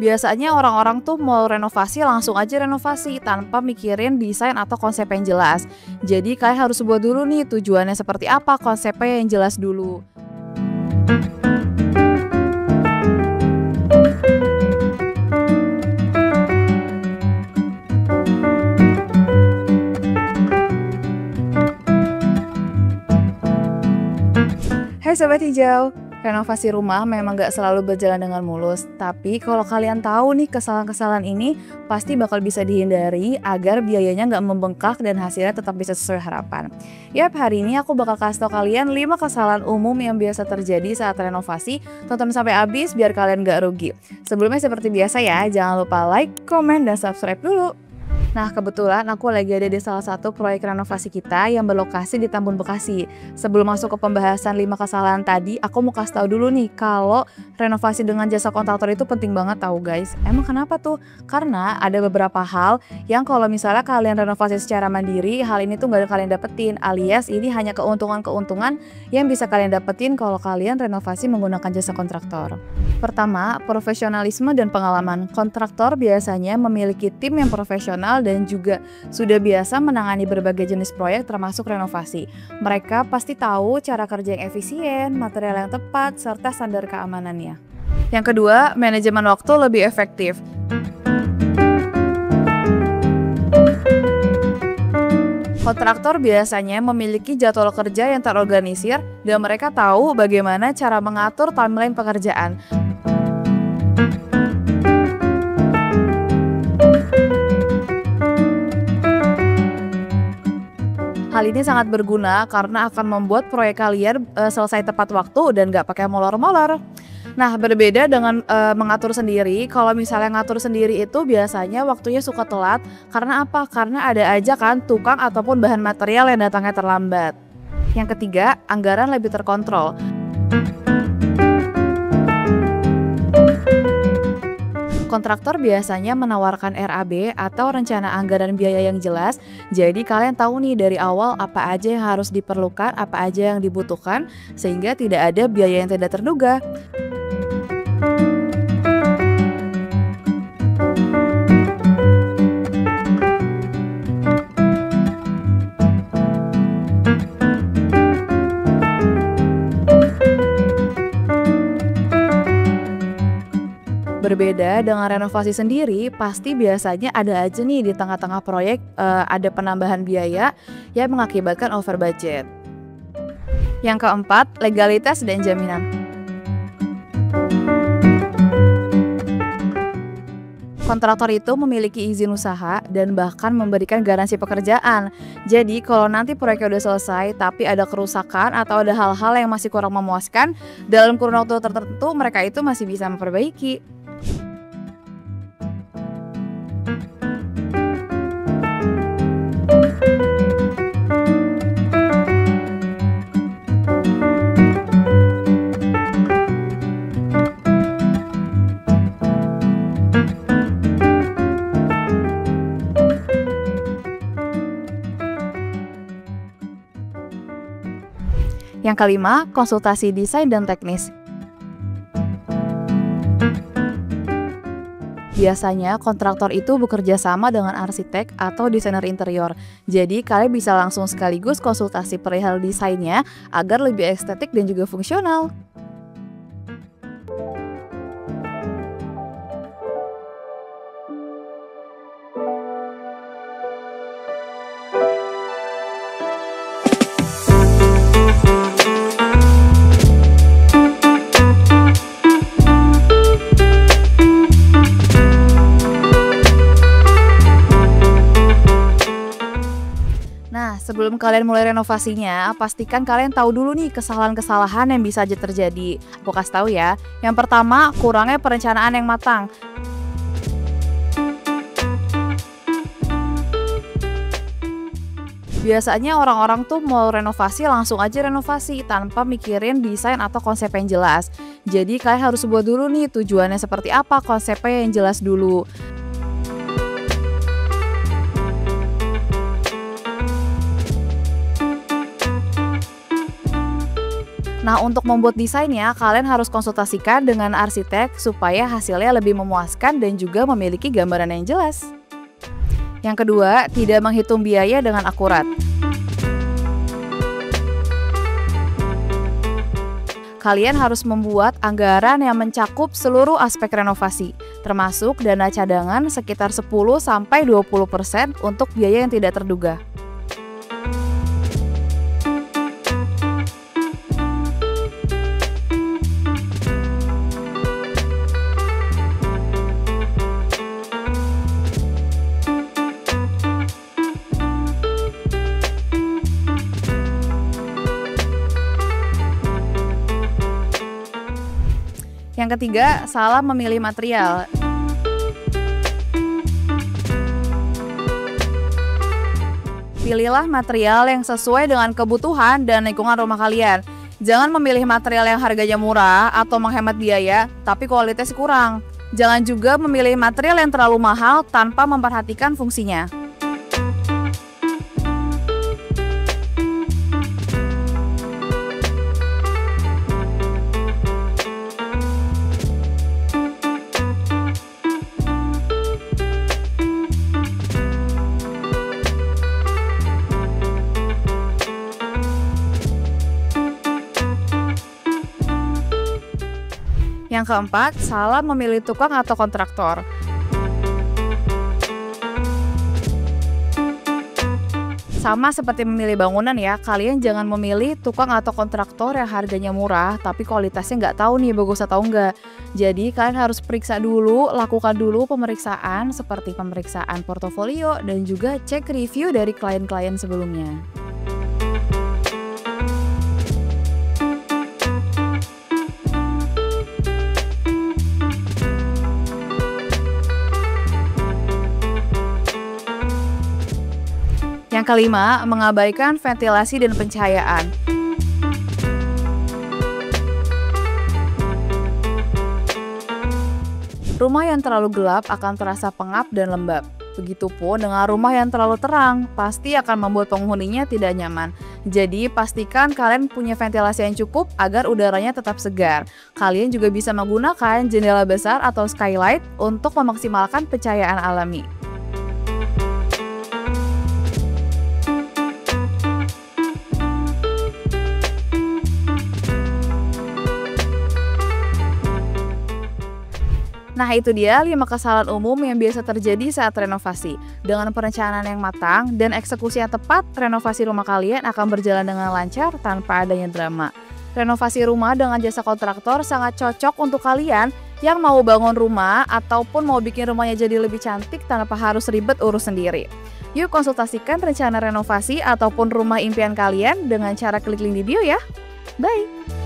Biasanya orang-orang tuh mau renovasi langsung aja renovasi tanpa mikirin desain atau konsep yang jelas. Jadi kalian harus buat dulu nih tujuannya seperti apa, konsepnya yang jelas dulu. Hai Sobat Hijau, renovasi rumah memang gak selalu berjalan dengan mulus. Tapi kalau kalian tahu nih kesalahan-kesalahan ini, pasti bakal bisa dihindari agar biayanya gak membengkak dan hasilnya tetap bisa sesuai harapan. Yap, hari ini aku bakal kasih tau kalian 5 kesalahan umum yang biasa terjadi saat renovasi. Tonton sampai habis biar kalian gak rugi. Sebelumnya seperti biasa ya, jangan lupa like, komen, dan subscribe dulu. Nah, kebetulan aku lagi ada di salah satu proyek renovasi kita yang berlokasi di Tambun, Bekasi. Sebelum masuk ke pembahasan 5 kesalahan tadi, aku mau kasih tahu dulu nih kalau renovasi dengan jasa kontraktor itu penting banget tahu guys. Emang kenapa tuh? Karena ada beberapa hal yang kalau misalnya kalian renovasi secara mandiri, hal ini tuh nggak kalian dapetin, alias ini hanya keuntungan-keuntungan yang bisa kalian dapetin kalau kalian renovasi menggunakan jasa kontraktor. Pertama, profesionalisme dan pengalaman. Kontraktor biasanya memiliki tim yang profesional dan juga sudah biasa menangani berbagai jenis proyek termasuk renovasi. Mereka pasti tahu cara kerja yang efisien, material yang tepat, serta standar keamanannya. Yang kedua, manajemen waktu lebih efektif. Kontraktor biasanya memiliki jadwal kerja yang terorganisir dan mereka tahu bagaimana cara mengatur timeline pekerjaan. Hal ini sangat berguna karena akan membuat proyek kalian selesai tepat waktu dan gak pakai molor-molor. Nah, berbeda dengan mengatur sendiri, kalau misalnya ngatur sendiri itu biasanya waktunya suka telat. Karena apa? Karena ada aja kan tukang ataupun bahan material yang datangnya terlambat. Yang ketiga, anggaran lebih terkontrol. Kontraktor biasanya menawarkan RAB atau rencana anggaran biaya yang jelas. Jadi kalian tahu nih dari awal apa aja yang harus diperlukan, apa aja yang dibutuhkan, sehingga tidak ada biaya yang tidak terduga. Berbeda dengan renovasi sendiri, pasti biasanya ada aja nih di tengah-tengah proyek ada penambahan biaya yang mengakibatkan over budget. Yang keempat, legalitas dan jaminan. Kontraktor itu memiliki izin usaha dan bahkan memberikan garansi pekerjaan. Jadi kalau nanti proyeknya udah selesai tapi ada kerusakan atau ada hal-hal yang masih kurang memuaskan, dalam kurun waktu tertentu mereka itu masih bisa memperbaiki. Yang kelima, konsultasi desain dan teknis. Biasanya kontraktor itu bekerja sama dengan arsitek atau desainer interior. Jadi kalian bisa langsung sekaligus konsultasi perihal desainnya agar lebih estetik dan juga fungsional. Sebelum kalian mulai renovasinya, pastikan kalian tahu dulu nih kesalahan-kesalahan yang bisa aja terjadi. Aku kasih tahu ya. Yang pertama, kurangnya perencanaan yang matang. Biasanya orang-orang tuh mau renovasi langsung aja renovasi tanpa mikirin desain atau konsep yang jelas. Jadi kalian harus buat dulu nih tujuannya seperti apa, konsepnya yang jelas dulu. Nah, untuk membuat desainnya, kalian harus konsultasikan dengan arsitek supaya hasilnya lebih memuaskan dan juga memiliki gambaran yang jelas. Yang kedua, tidak menghitung biaya dengan akurat. Kalian harus membuat anggaran yang mencakup seluruh aspek renovasi, termasuk dana cadangan sekitar 10-20% untuk biaya yang tidak terduga. Yang ketiga, salah memilih material. Pilihlah material yang sesuai dengan kebutuhan dan lingkungan rumah kalian. Jangan memilih material yang harganya murah atau menghemat biaya, tapi kualitasnya kurang. Jangan juga memilih material yang terlalu mahal tanpa memperhatikan fungsinya. Yang keempat, salah memilih tukang atau kontraktor. Sama seperti memilih bangunan ya, kalian jangan memilih tukang atau kontraktor yang harganya murah, tapi kualitasnya nggak tahu nih bagus atau enggak. Jadi kalian harus periksa dulu, lakukan dulu pemeriksaan seperti pemeriksaan portofolio dan juga cek review dari klien-klien sebelumnya. Yang kelima, mengabaikan ventilasi dan pencahayaan. Rumah yang terlalu gelap akan terasa pengap dan lembab. Begitupun dengan rumah yang terlalu terang, pasti akan membuat penghuninya tidak nyaman. Jadi, pastikan kalian punya ventilasi yang cukup agar udaranya tetap segar. Kalian juga bisa menggunakan jendela besar atau skylight untuk memaksimalkan pencahayaan alami. Nah, itu dia 5 kesalahan umum yang biasa terjadi saat renovasi. Dengan perencanaan yang matang dan eksekusi yang tepat, renovasi rumah kalian akan berjalan dengan lancar tanpa adanya drama. Renovasi rumah dengan jasa kontraktor sangat cocok untuk kalian yang mau bangun rumah ataupun mau bikin rumahnya jadi lebih cantik tanpa harus ribet urus sendiri. Yuk konsultasikan rencana renovasi ataupun rumah impian kalian dengan cara klik link di bio ya. Bye!